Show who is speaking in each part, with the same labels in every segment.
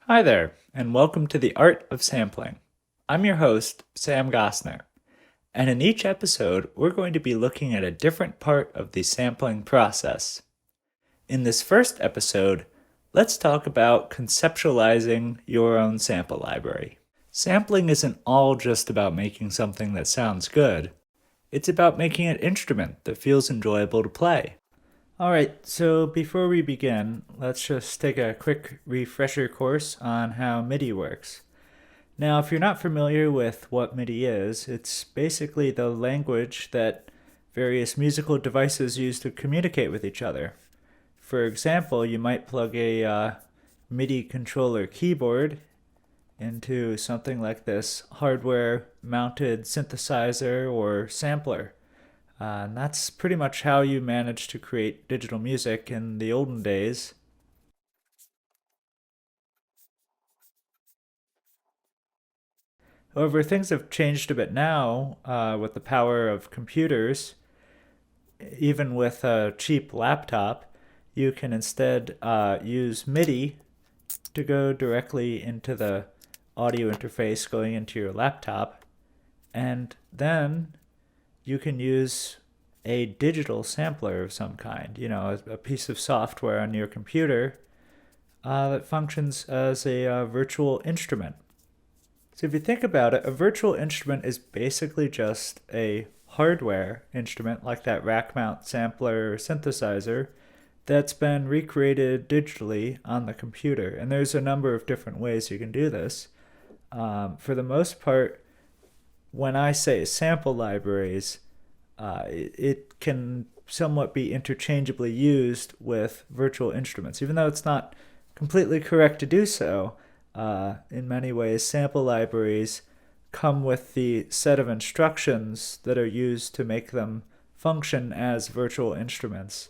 Speaker 1: Hi there, and welcome to the Art of Sampling. I'm your host, Sam Gossner, and in each episode, we're going to be looking at a different part of the sampling process. In this first episode, let's talk about conceptualizing your own sample library. Sampling isn't all just about making something that sounds good, it's about making an instrument that feels enjoyable to play. Alright, so before we begin, let's just take a quick refresher course on how MIDI works. Now, if you're not familiar with what MIDI is, it's basically the language that various musical devices use to communicate with each other. For example, you might plug a MIDI controller keyboard into something like this hardware mounted synthesizer or sampler. And that's pretty much how you managed to create digital music in the olden days. However, things have changed a bit now with the power of computers. Even with a cheap laptop, you can instead use MIDI to go directly into the audio interface going into your laptop. And then you can use a digital sampler of some kind, a piece of software on your computer that functions as a virtual instrument. So if you think about it, a virtual instrument is basically just a hardware instrument like that rack mount sampler or synthesizer that's been recreated digitally on the computer. And there's a number of different ways you can do this. For the most part, when I say sample libraries, it can somewhat be interchangeably used with virtual instruments, even though it's not completely correct to do so. In many ways, sample libraries come with the set of instructions that are used to make them function as virtual instruments.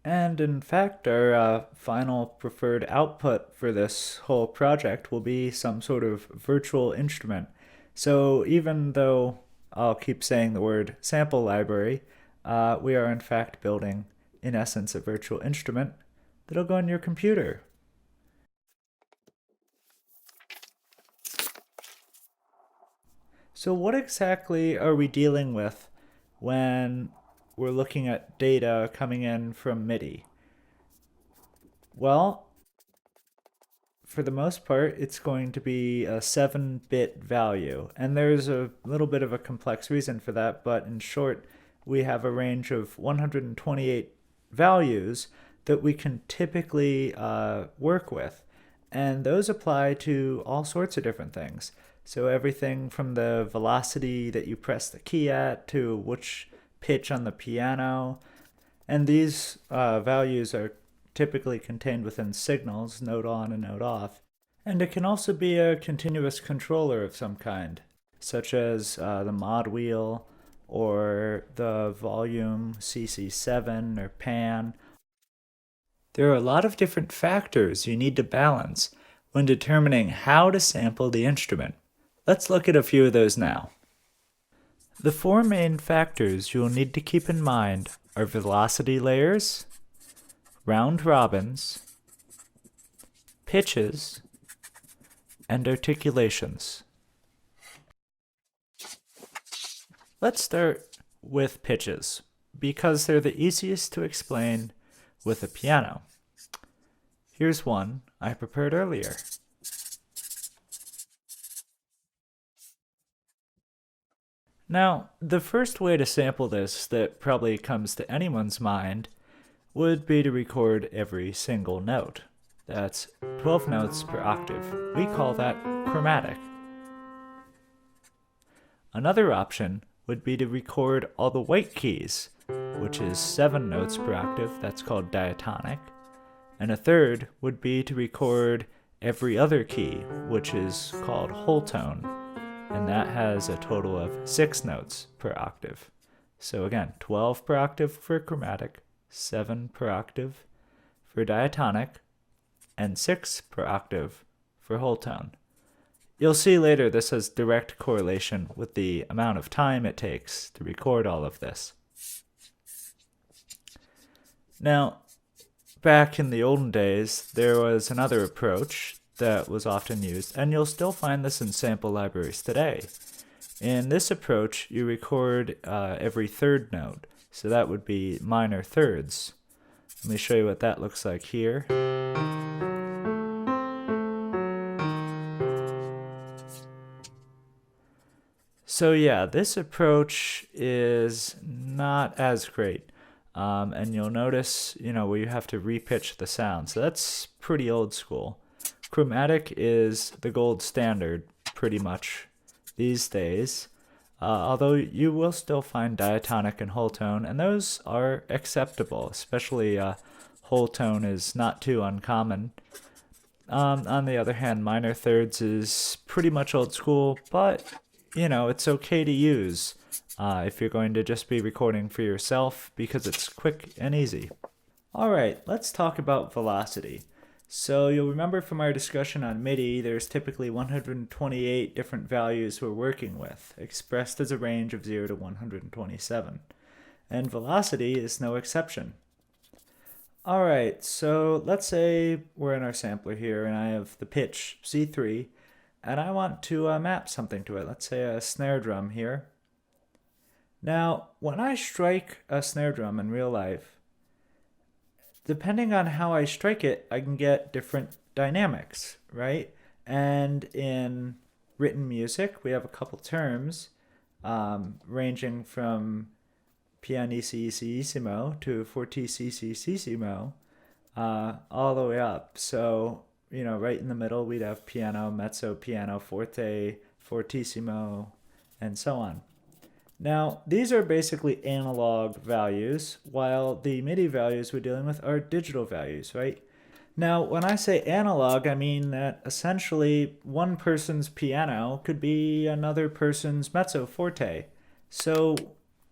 Speaker 1: And in fact, our final preferred output for this whole project will be some sort of virtual instrument. So even though I'll keep saying the word sample library, we are in fact building, in essence, a virtual instrument that'll go on your computer. So what exactly are we dealing with when we're looking at data coming in from MIDI? Well, for the most part, it's going to be a 7-bit value. And there's a little bit of a complex reason for that, but in short, we have a range of 128 values that we can typically work with. And those apply to all sorts of different things. So everything from the velocity that you press the key at to which pitch on the piano. And these values are typically contained within signals, note on and note off. And it can also be a continuous controller of some kind, such as the mod wheel or the volume CC7 or pan. There are a lot of different factors you need to balance when determining how to sample the instrument. Let's look at a few of those now. The four main factors you'll need to keep in mind are velocity layers, round robins, pitches, and articulations. Let's start with pitches, because they're the easiest to explain with a piano. Here's one I prepared earlier. Now, the first way to sample this that probably comes to anyone's mind would be to record every single note. That's 12 notes per octave. We call that chromatic. Another option would be to record all the white keys, which is 7 notes per octave. That's called diatonic. And a third would be to record every other key, which is called whole tone. And that has a total of 6 notes per octave. So again, 12 per octave for chromatic, 7 per octave for diatonic, and 6 per octave for whole tone. You'll see later this has direct correlation with the amount of time it takes to record all of this. Now, back in the olden days, there was another approach that was often used, and you'll still find this in sample libraries today. In this approach, you record every third note, so that would be minor thirds. Let me show you what that looks like here. So yeah, this approach is not as great. And you'll notice, where you have to repitch the sound. So that's pretty old school. Chromatic is the gold standard, pretty much, these days. Although you will still find diatonic and whole tone, and those are acceptable, especially whole tone is not too uncommon. On the other hand, minor thirds is pretty much old school, but it's okay to use if you're going to just be recording for yourself because it's quick and easy. Alright, let's talk about velocity. So you'll remember from our discussion on MIDI, there's typically 128 different values we're working with, expressed as a range of 0 to 127. And velocity is no exception. Alright, so let's say we're in our sampler here and I have the pitch C3, and I want to map something to it. Let's say a snare drum here. Now, when I strike a snare drum in real life, depending on how I strike it, I can get different dynamics, right? And in written music, we have a couple terms ranging from pianissimo to fortissimo all the way up. So, right in the middle, we'd have piano, mezzo, piano, forte, fortissimo, and so on. Now, these are basically analog values, while the MIDI values we're dealing with are digital values, right? Now, when I say analog, I mean that essentially one person's piano could be another person's mezzo forte. So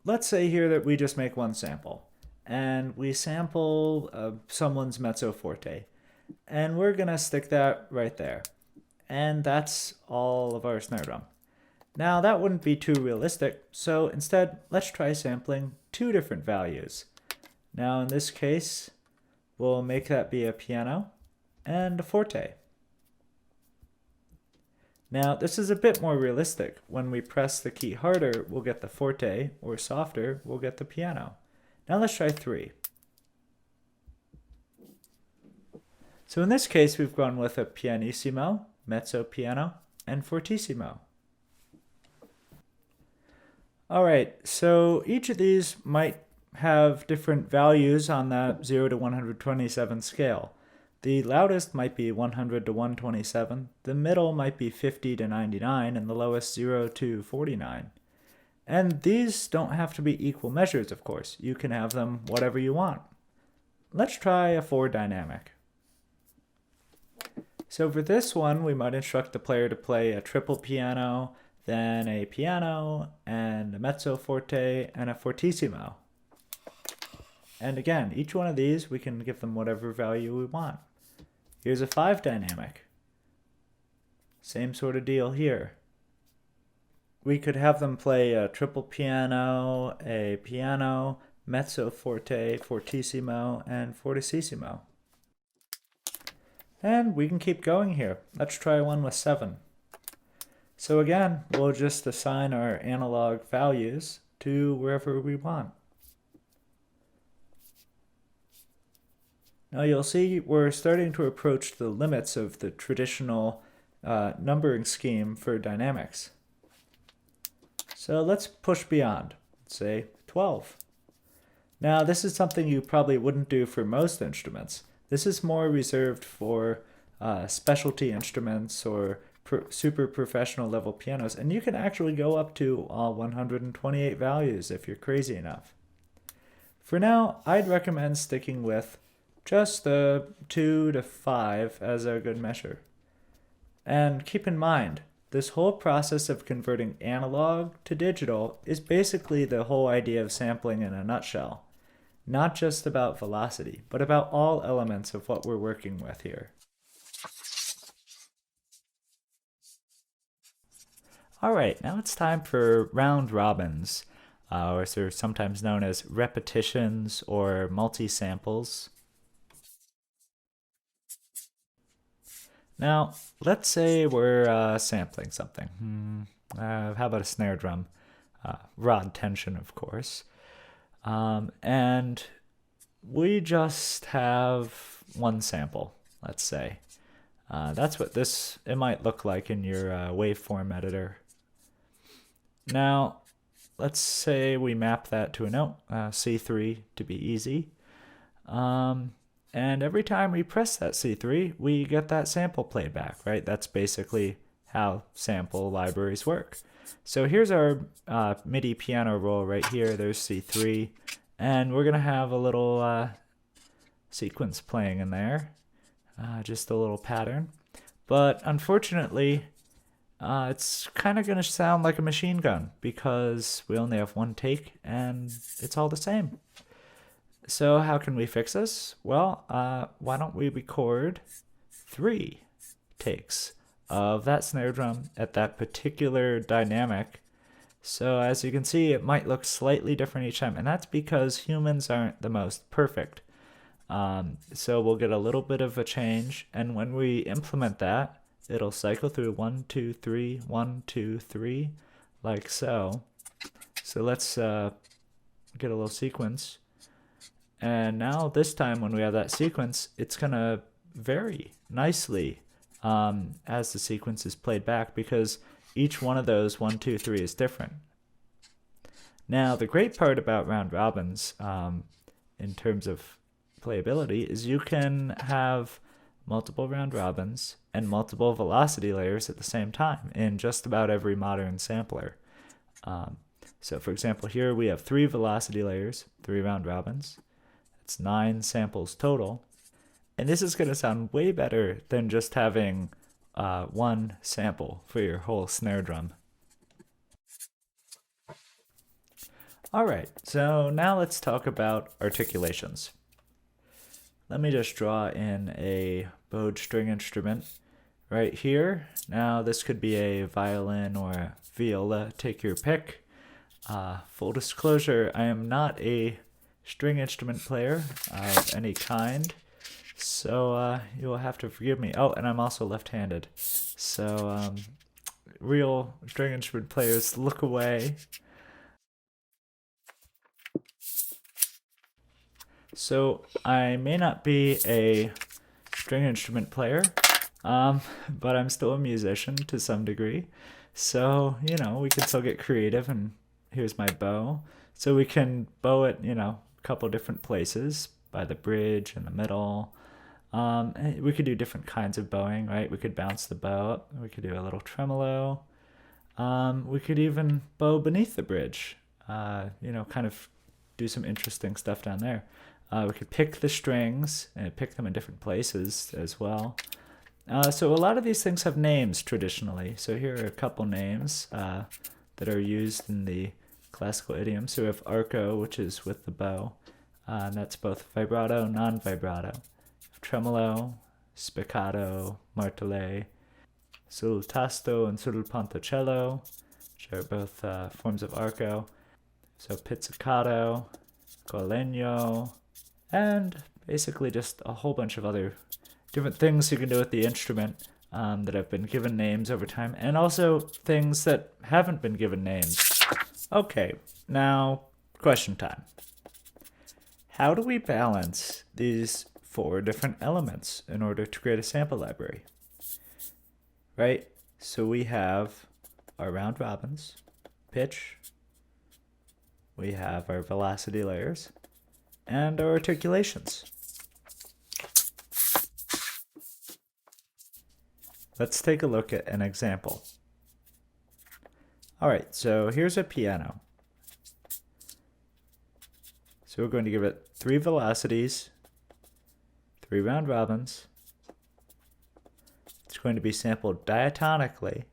Speaker 1: let's say here that we just make one sample, and we sample someone's mezzo forte, and we're going to stick that right there. And that's all of our snare drum. Now that wouldn't be too realistic, so instead let's try sampling two different values. Now in this case, we'll make that be a piano and a forte. Now this is a bit more realistic. When we press the key harder, we'll get the forte, or softer, we'll get the piano. Now let's try 3. So in this case, we've gone with a pianissimo, mezzo piano, and fortissimo. Alright, so each of these might have different values on that 0 to 127 scale. The loudest might be 100 to 127, the middle might be 50 to 99, and the lowest 0 to 49. And these don't have to be equal measures, of course. You can have them whatever you want. Let's try a 4 dynamic. So for this one, we might instruct the player to play a triple piano, then a piano, and a mezzo forte, and a fortissimo. And again, each one of these, we can give them whatever value we want. Here's a 5 dynamic. Same sort of deal here. We could have them play a triple piano, a piano, mezzo forte, fortissimo, and fortissimo. And we can keep going here. Let's try one with 7. So again, we'll just assign our analog values to wherever we want. Now you'll see we're starting to approach the limits of the traditional numbering scheme for dynamics. So let's push beyond, say 12. Now this is something you probably wouldn't do for most instruments. This is more reserved for specialty instruments or super professional level pianos, and you can actually go up to all 128 values if you're crazy enough. For now, I'd recommend sticking with just the 2 to 5 as a good measure. And keep in mind, this whole process of converting analog to digital is basically the whole idea of sampling in a nutshell. Not just about velocity, but about all elements of what we're working with here. Alright, now it's time for round robins, or they're sometimes known as repetitions or multi-samples. Now, let's say we're sampling something. How about a snare drum? Rod tension, of course. And we just have one sample, let's say. That's what it might look like in your waveform editor. Now, let's say we map that to a note, C3 to be easy. And every time we press that C3, we get that sample played back, right? That's basically how sample libraries work. So here's our MIDI piano roll right here. There's C3. And we're going to have a little sequence playing in there, just a little pattern. But unfortunately, it's kind of going to sound like a machine gun because we only have one take and it's all the same. So how can we fix this? Well, why don't we record 3 takes of that snare drum at that particular dynamic. So as you can see, it might look slightly different each time, and that's because humans aren't the most perfect. So we'll get a little bit of a change, and when we implement that, it'll cycle through 1, 2, 3, 1, 2, 3, like so. So let's get a little sequence. And now this time when we have that sequence, it's going to vary nicely as the sequence is played back because each one of those 1, 2, 3 is different. Now the great part about round robins in terms of playability is you can have multiple round robins and multiple velocity layers at the same time in just about every modern sampler. So for example, here we have 3 velocity layers, 3 round robins. It's 9 samples total. And this is going to sound way better than just having 1 sample for your whole snare drum. Alright, so now let's talk about articulations. Let me just draw in a bowed string instrument right here. Now this could be a violin or a viola, take your pick. Full disclosure, I am not a string instrument player of any kind, so you will have to forgive me. Oh, and I'm also left-handed, so real string instrument players, look away. So I may not be a string instrument player, but I'm still a musician to some degree. So, you know, we can still get creative, and here's my bow. So we can bow it, you know, a couple different places, by the bridge in the middle. We could do different kinds of bowing, right? We could bounce the bow up. We could do a little tremolo. We could even bow beneath the bridge, you know, kind of do some interesting stuff down there. We could pick the strings and pick them in different places as well. So a lot of these things have names traditionally. So here are a couple names that are used in the classical idiom. So we have arco, which is with the bow, and that's both vibrato, non-vibrato. Tremolo, spiccato, martele, sul tasto and sul ponticello, which are both forms of arco. So pizzicato, colegno, and basically just a whole bunch of other different things you can do with the instrument that have been given names over time, and also things that haven't been given names. Okay, now question time. How do we balance these 4 different elements in order to create a sample library? Right? So we have our round robins, pitch, we have our velocity layers, and our articulations. Let's take a look at an example. Alright, so here's a piano. So we're going to give it 3 velocities, 3 round robins. It's going to be sampled diatonically.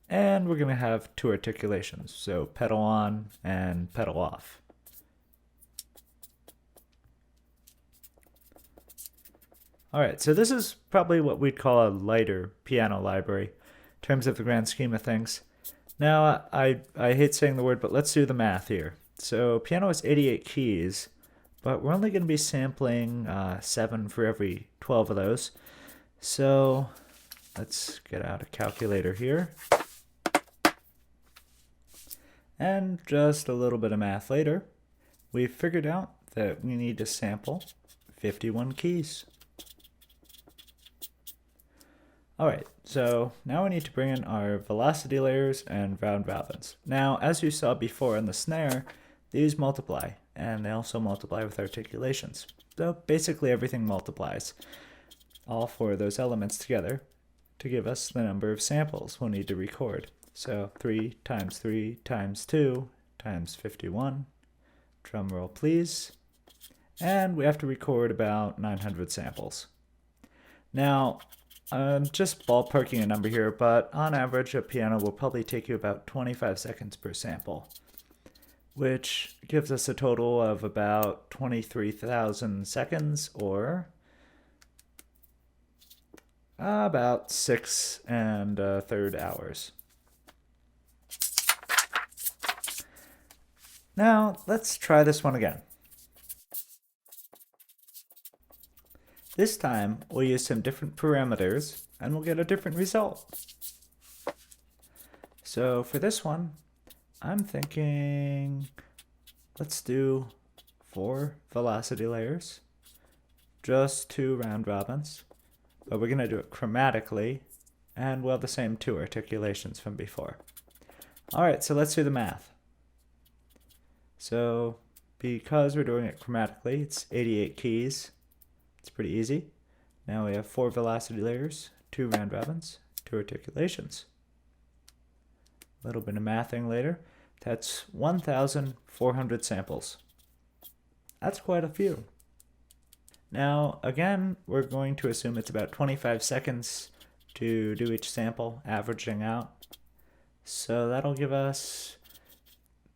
Speaker 1: And we're going to have 2 articulations, so pedal on and pedal off. Alright, so this is probably what we'd call a lighter piano library in terms of the grand scheme of things. Now, I hate saying the word, but let's do the math here. So piano has 88 keys, but we're only going to be sampling 7 for every 12 of those. So let's get out a calculator here. And just a little bit of math later, we've figured out that we need to sample 51 keys. Alright, so now we need to bring in our velocity layers and round robins. Now, as you saw before in the snare, these multiply, and they also multiply with articulations. So basically everything multiplies, all 4 of those elements together, to give us the number of samples we'll need to record. So 3 times 3 times 2 times 51. Drum roll please. And we have to record about 900 samples. Now, I'm just ballparking a number here, but on average a piano will probably take you about 25 seconds per sample, which gives us a total of about 23,000 seconds, or about 6 1/3 hours. Now, let's try this one again. This time, we'll use some different parameters, and we'll get a different result. So for this one, I'm thinking, let's do 4 velocity layers, just 2 round robins, but we're going to do it chromatically, and we'll have the same 2 articulations from before. Alright, so let's do the math. So because we're doing it chromatically, it's 88 keys. It's pretty easy. Now we have 4 velocity layers, 2 round robins, 2 articulations. A little bit of mathing later. That's 1,400 samples. That's quite a few. Now, again, we're going to assume it's about 25 seconds to do each sample, averaging out. So that'll give us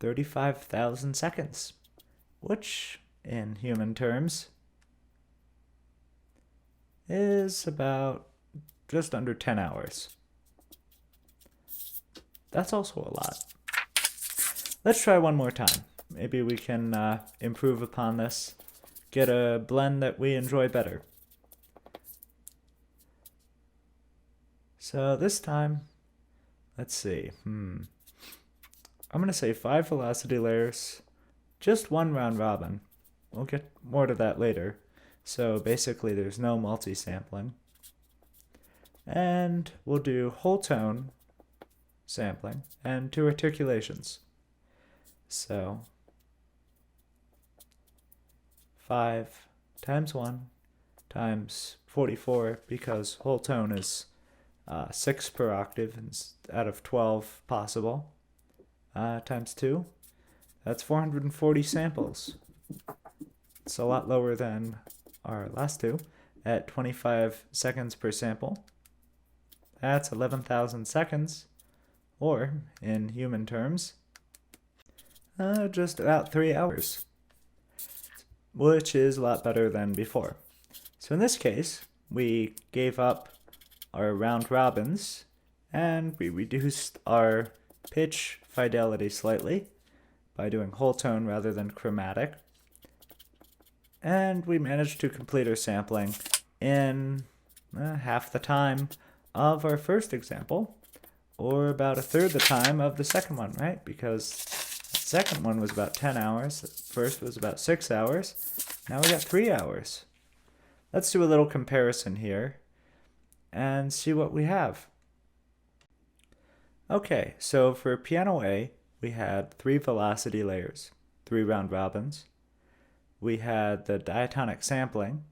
Speaker 1: 35,000 seconds, which, in human terms, is about just under 10 hours. That's also a lot. Let's try one more time. Maybe we can improve upon this, get a blend that we enjoy better. So this time, let's see. I'm going to say 5 velocity layers, just 1 round robin. We'll get more to that later. So basically there's no multi-sampling. And we'll do whole tone sampling and 2 articulations. So 5 times 1 times 44, because whole tone is 6 per octave out of 12 possible, times 2. That's 440 samples. It's a lot lower than our last 2 at 25 seconds per sample. That's 11,000 seconds, or in human terms, just about 3 hours, which is a lot better than before. So in this case, we gave up our round robins and we reduced our pitch fidelity slightly by doing whole tone rather than chromatic. And we managed to complete our sampling in half the time of our first example, or about 1/3 the time of the second one, right? Because the second one was about 10 hours, the first was about 6 hours, now we got 3 hours. Let's do a little comparison here and see what we have. Okay, so for piano A, we had 3 velocity layers, 3 round robins. We had the diatonic sampling,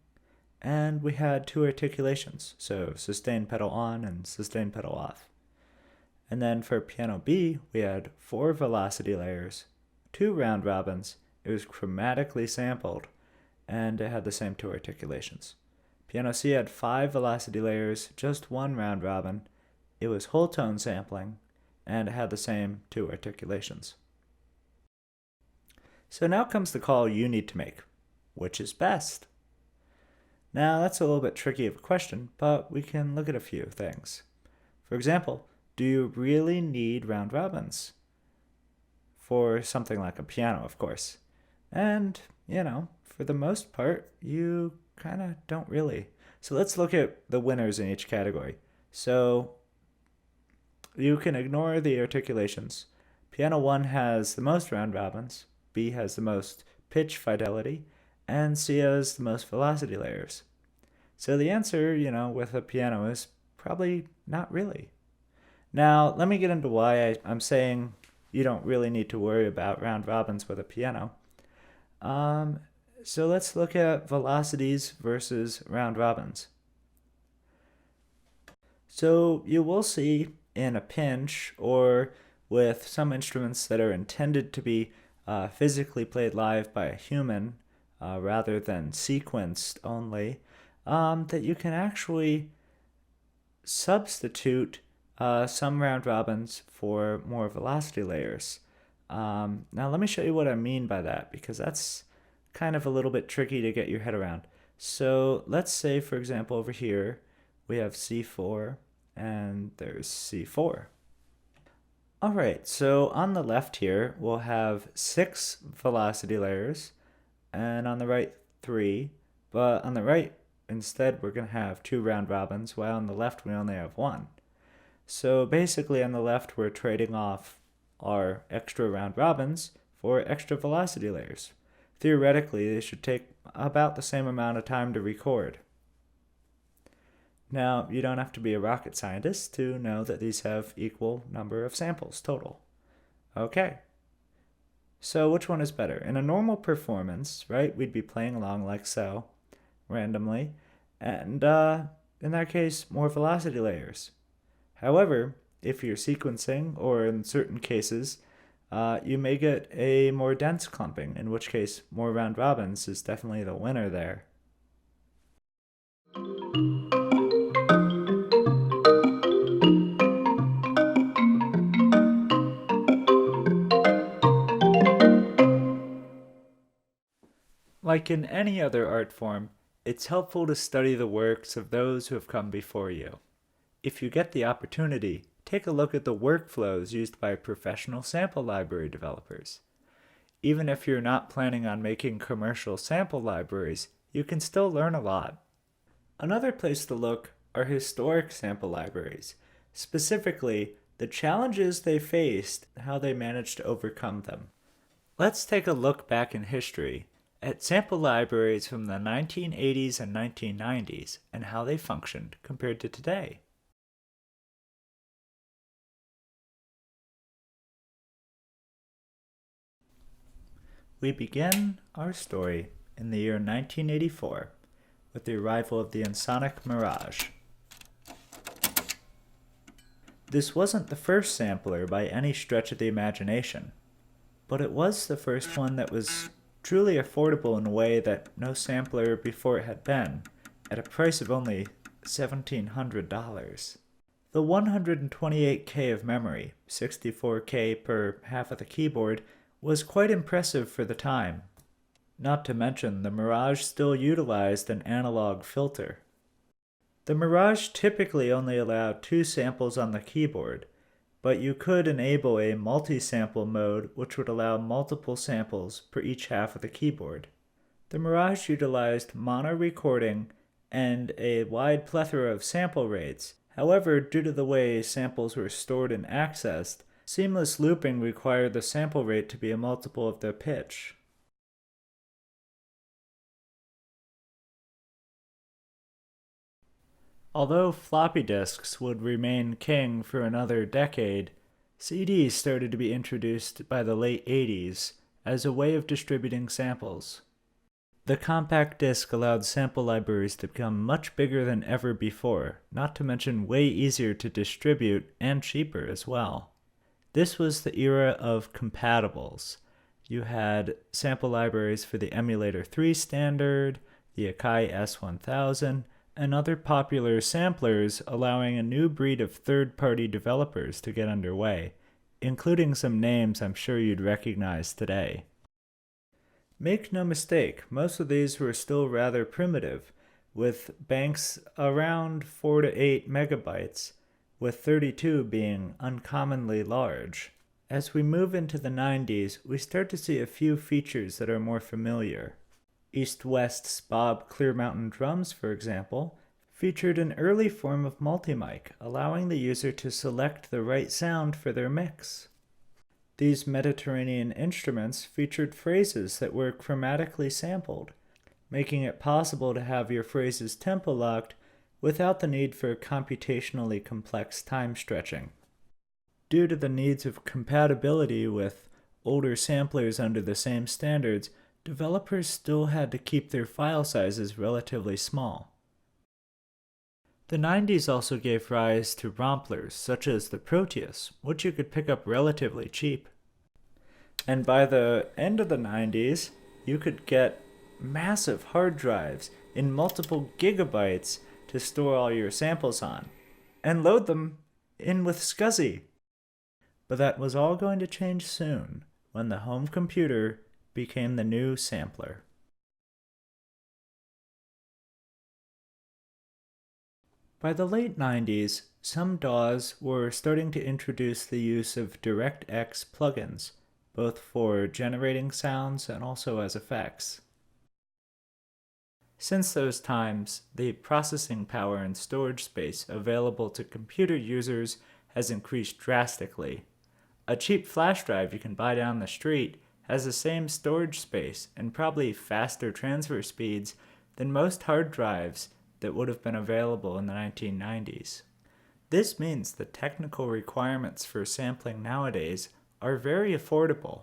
Speaker 1: and we had 2 articulations, so sustain pedal on and sustain pedal off. And then for piano B, we had 4 velocity layers, 2 round robins. It was chromatically sampled, and it had the same 2 articulations. Piano C had 5 velocity layers, just 1 round robin. It was whole tone sampling, and it had the same 2 articulations. So now comes the call you need to make. Which is best? Now that's a little bit tricky of a question, but we can look at a few things. For example, do you really need round robins? For something like a piano, of course. And, for the most part, you kind of don't really. So let's look at the winners in each category. So you can ignore the articulations. Piano 1 has the most round robins, B has the most pitch fidelity, and C has the most velocity layers. So the answer, with a piano is probably not really. Now, let me get into why I'm saying you don't really need to worry about round robins with a piano. So let's look at velocities versus round robins. So you will see in a pinch or with some instruments that are intended to be physically played live by a human rather than sequenced only, that you can actually substitute some round robins for more velocity layers. Now let me show you what I mean by that, because that's kind of a little bit tricky to get your head around. So let's say, for example, over here we have C4 and there's C4. All right, so on the left here we'll have 6 velocity layers, and on the right 3, but on the right instead we're going to have 2 round robins, while on the left we only have 1. So basically on the left we're trading off our extra round robins for extra velocity layers. Theoretically, they should take about the same amount of time to record. Now, you don't have to be a rocket scientist to know that these have equal number of samples total. Okay. So which one is better? In a normal performance, right, we'd be playing along like so, randomly, and in that case, more velocity layers. However, if you're sequencing, or in certain cases, you may get a more dense clumping, in which case more round robins is definitely the winner there. Like in any other art form, it's helpful to study the works of those who have come before you. If you get the opportunity, take a look at the workflows used by professional sample library developers. Even if you're not planning on making commercial sample libraries, you can still learn a lot. Another place to look are historic sample libraries, specifically the challenges they faced and how they managed to overcome them. Let's take a look back in history at sample libraries from the 1980s and 1990s and how they functioned compared to today. We begin our story in the year 1984 with the arrival of the Ensoniq Mirage. This wasn't the first sampler by any stretch of the imagination, but it was the first one that was truly affordable in a way that no sampler before it had been, at a price of only $1,700. The 128K of memory, 64K per half of the keyboard, was quite impressive for the time. Not to mention, the Mirage still utilized an analog filter. The Mirage typically only allowed 2 samples on the keyboard, but you could enable a multi-sample mode which would allow multiple samples per each half of the keyboard. The Mirage utilized mono recording and a wide plethora of sample rates. However, due to the way samples were stored and accessed, seamless looping required the sample rate to be a multiple of their pitch. Although floppy disks would remain king for another decade, CDs started to be introduced by the late 80s as a way of distributing samples. The compact disc allowed sample libraries to become much bigger than ever before, not to mention way easier to distribute and cheaper as well. This was the era of compatibles. You had sample libraries for the Emulator 3 standard, the Akai S1000, and other popular samplers, allowing a new breed of third-party developers to get underway, including some names I'm sure you'd recognize today. Make no mistake, most of these were still rather primitive, with banks around 4 to 8 megabytes, with 32 being uncommonly large. As we move into the 90s, we start to see a few features that are more familiar. East West's Bob Clear Mountain drums, for example, featured an early form of multi-mic, allowing the user to select the right sound for their mix. These Mediterranean instruments featured phrases that were chromatically sampled, making it possible to have your phrases tempo locked without the need for computationally complex time stretching. Due to the needs of compatibility with older samplers under the same standards, developers still had to keep their file sizes relatively small. The 90s also gave rise to romplers such as the Proteus, which you could pick up relatively cheap. And by the end of the 90s, you could get massive hard drives in multiple gigabytes to store all your samples on, and load them in with SCSI. But that was all going to change soon, when the home computer became the new sampler. By the late 90s, some DAWs were starting to introduce the use of DirectX plugins, both for generating sounds and also as effects. Since those times, the processing power and storage space available to computer users has increased drastically. A cheap flash drive you can buy down the street has the same storage space and probably faster transfer speeds than most hard drives that would have been available in the 1990s. This means the technical requirements for sampling nowadays are very affordable.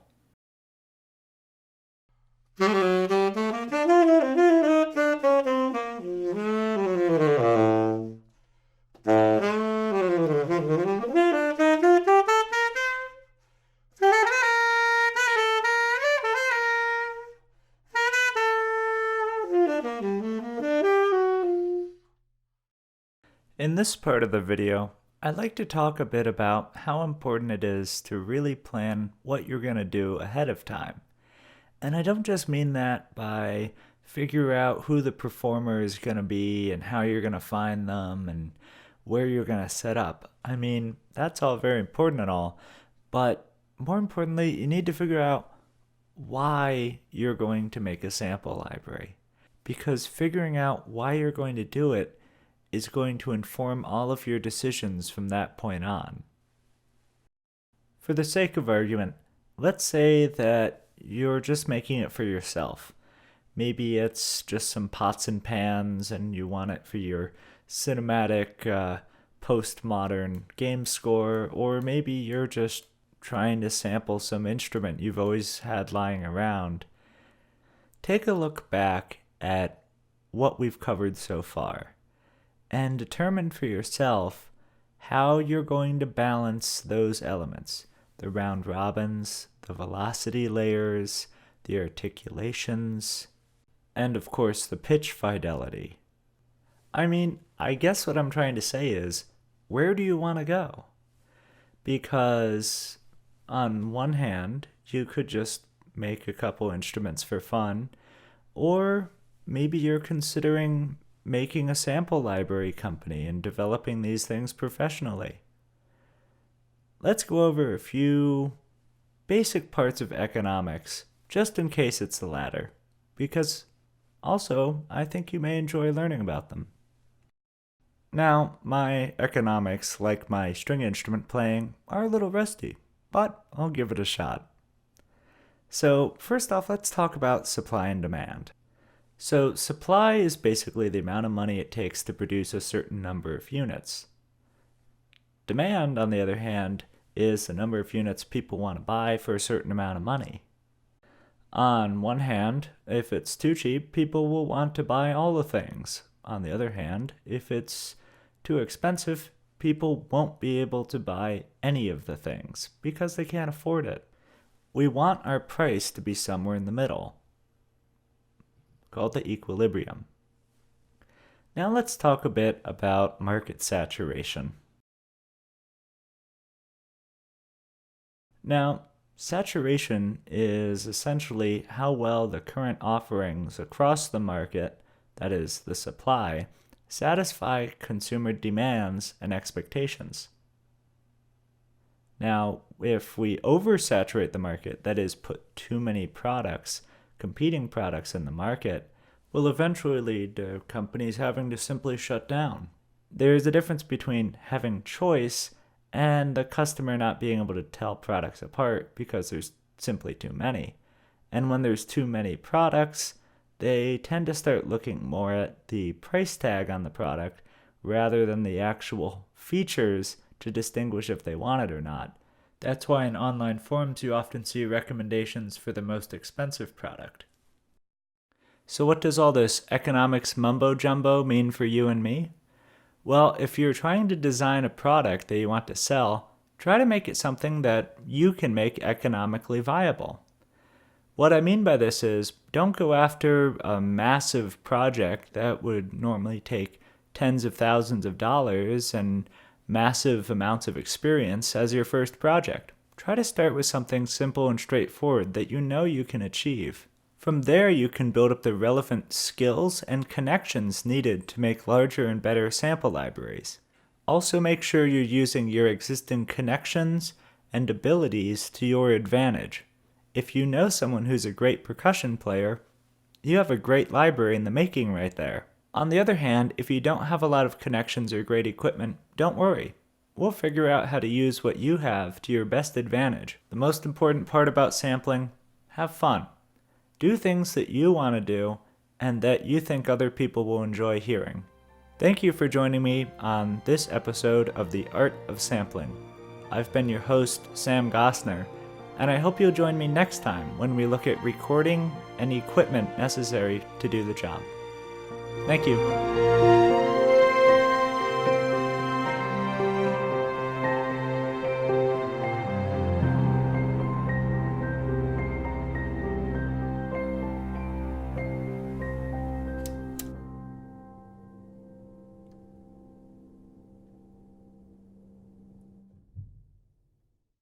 Speaker 1: In this part of the video, I'd like to talk a bit about how important it is to really plan what you're going to do ahead of time. And I don't just mean that by figure out who the performer is going to be and how you're going to find them and where you're going to set up. I mean, that's all very important and all, but more importantly, you need to figure out why you're going to make a sample library. Because figuring out why you're going to do it is going to inform all of your decisions from that point on. For the sake of argument, let's say that you're just making it for yourself. Maybe it's just some pots and pans and you want it for your cinematic postmodern game score, or maybe you're just trying to sample some instrument you've always had lying around. Take a look back at what we've covered so far and determine for yourself how you're going to balance those elements. The round robins, the velocity layers, the articulations, and of course the pitch fidelity. I mean, I guess what I'm trying to say is, where do you want to go? Because on one hand, you could just make a couple instruments for fun, or maybe you're considering making a sample library company and developing these things professionally. Let's go over a few basic parts of economics, just in case it's the latter, because also I think you may enjoy learning about them. Now, my economics, like my string instrument playing, are a little rusty, but I'll give it a shot. So first off, let's talk about supply and demand. So supply is basically the amount of money it takes to produce a certain number of units. Demand, on the other hand, is the number of units people want to buy for a certain amount of money. On one hand, if it's too cheap, people will want to buy all the things. On the other hand, if it's too expensive, people won't be able to buy any of the things because they can't afford it. We want our price to be somewhere in the middle, called the equilibrium. Now let's talk a bit about market saturation. Now, saturation is essentially how well the current offerings across the market, that is, the supply, satisfy consumer demands and expectations. Now, If we oversaturate the market, that is, put too many products, competing products in the market, will eventually lead to companies having to simply shut down. There is a difference between having choice and the customer not being able to tell products apart because there's simply too many. And when there's too many products, they tend to start looking more at the price tag on the product rather than the actual features to distinguish if they want it or not. That's why in online forums you often see recommendations for the most expensive product. So what does all this economics mumbo-jumbo mean for you and me? Well, if you're trying to design a product that you want to sell, try to make it something that you can make economically viable. What I mean by this is, don't go after a massive project that would normally take tens of thousands of dollars and massive amounts of experience as your first project. Try to start with something simple and straightforward that you know you can achieve. From there, you can build up the relevant skills and connections needed to make larger and better sample libraries. Also, make sure you're using your existing connections and abilities to your advantage. If you know someone who's a great percussion player, you have a great library in the making right there. On the other hand, if you don't have a lot of connections or great equipment, don't worry. We'll figure out how to use what you have to your best advantage. The most important part about sampling, have fun. Do things that you want to do and that you think other people will enjoy hearing. Thank you for joining me on this episode of The Art of Sampling. I've been your host, Sam Gossner, and I hope you'll join me next time when we look at recording and equipment necessary to do the job. Thank you.